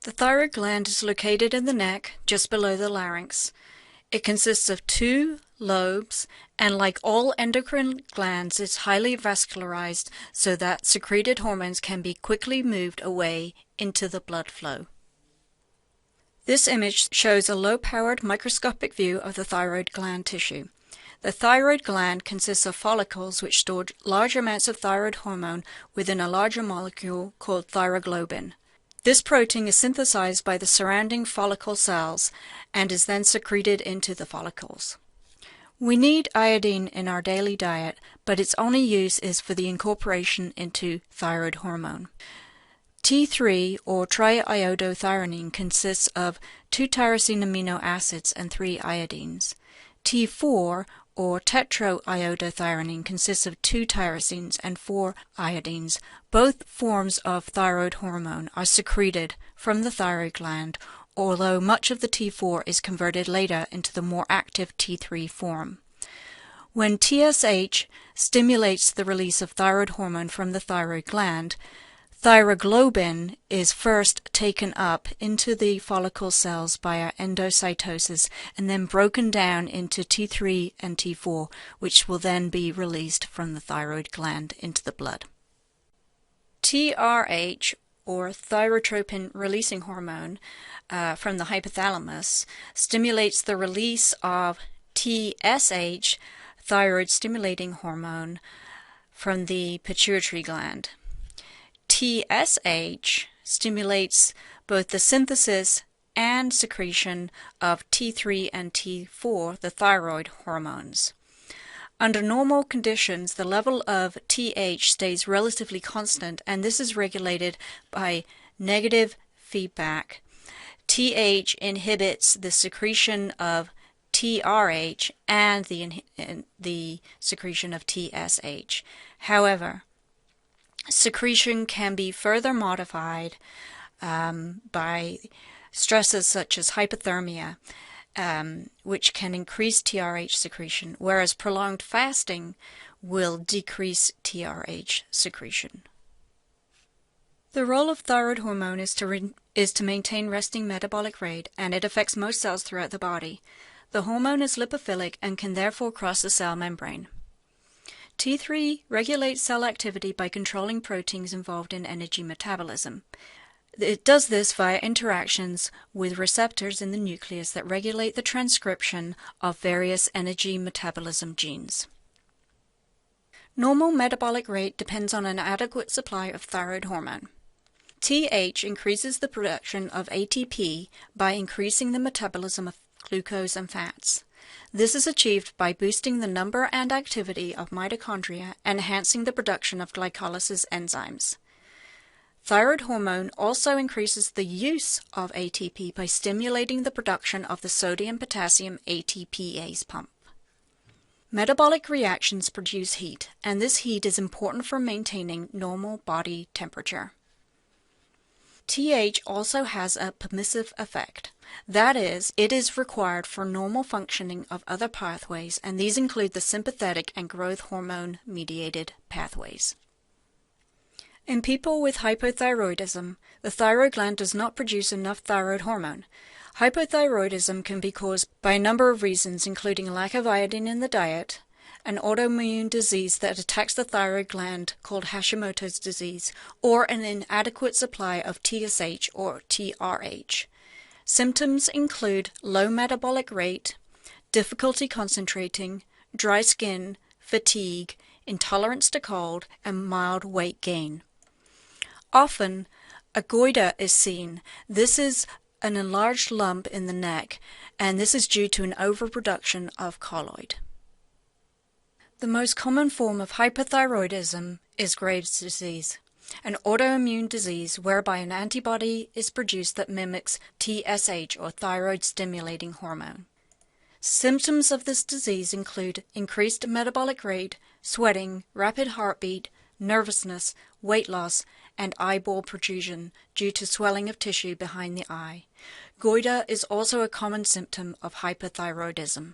The thyroid gland is located in the neck, just below the larynx. It consists of two lobes, and like all endocrine glands, is highly vascularized so that secreted hormones can be quickly moved away into the blood flow. This image shows a low-powered microscopic view of the thyroid gland tissue. The thyroid gland consists of follicles which store large amounts of thyroid hormone within a larger molecule called thyroglobin. This protein is synthesized by the surrounding follicle cells and is then secreted into the follicles. We need iodine in our daily diet, but its only use is for the incorporation into thyroid hormone. T3, or triiodothyronine, consists of 2 tyrosine amino acids and 3 iodines. T4, or tetraiodothyronine, consists of 2 tyrosines and 4 iodines. Both forms of thyroid hormone are secreted from the thyroid gland, although much of the T4 is converted later into the more active T3 form. When TSH stimulates the release of thyroid hormone from the thyroid gland, thyroglobin is first taken up into the follicle cells by endocytosis and then broken down into T3 and T4, which will then be released from the thyroid gland into the blood. TRH, or thyrotropin-releasing hormone, from the hypothalamus, stimulates the release of TSH, thyroid-stimulating hormone, from the pituitary gland. TSH stimulates both the synthesis and secretion of T3 and T4, the thyroid hormones. Under normal conditions, the level of TH stays relatively constant, and this is regulated by negative feedback. TH inhibits the secretion of TRH and the secretion of TSH. However, secretion can be further modified by stresses such as hypothermia, which can increase TRH secretion, whereas prolonged fasting will decrease TRH secretion. The role of thyroid hormone is to maintain resting metabolic rate, and it affects most cells throughout the body. The hormone is lipophilic and can therefore cross the cell membrane. T3 regulates cell activity by controlling proteins involved in energy metabolism. It does this via interactions with receptors in the nucleus that regulate the transcription of various energy metabolism genes. Normal metabolic rate depends on an adequate supply of thyroid hormone. TH increases the production of ATP by increasing the metabolism of glucose and fats. This is achieved by boosting the number and activity of mitochondria and enhancing the production of glycolysis enzymes. Thyroid hormone also increases the use of ATP by stimulating the production of the sodium-potassium ATPase pump. Metabolic reactions produce heat, and this heat is important for maintaining normal body temperature. TH also has a permissive effect. That is, it is required for normal functioning of other pathways, and these include the sympathetic and growth hormone-mediated pathways. In people with hypothyroidism, the thyroid gland does not produce enough thyroid hormone. Hypothyroidism can be caused by a number of reasons, including lack of iodine in the diet, an autoimmune disease that attacks the thyroid gland called Hashimoto's disease, or an inadequate supply of TSH or TRH. Symptoms include low metabolic rate, difficulty concentrating, dry skin, fatigue, intolerance to cold, and mild weight gain. Often, a goiter is seen. This is an enlarged lump in the neck, and this is due to an overproduction of colloid. The most common form of hyperthyroidism is Graves' disease, an autoimmune disease whereby an antibody is produced that mimics TSH, or thyroid-stimulating hormone. Symptoms of this disease include increased metabolic rate, sweating, rapid heartbeat, nervousness, weight loss, and eyeball protrusion due to swelling of tissue behind the eye. Goiter is also a common symptom of hyperthyroidism.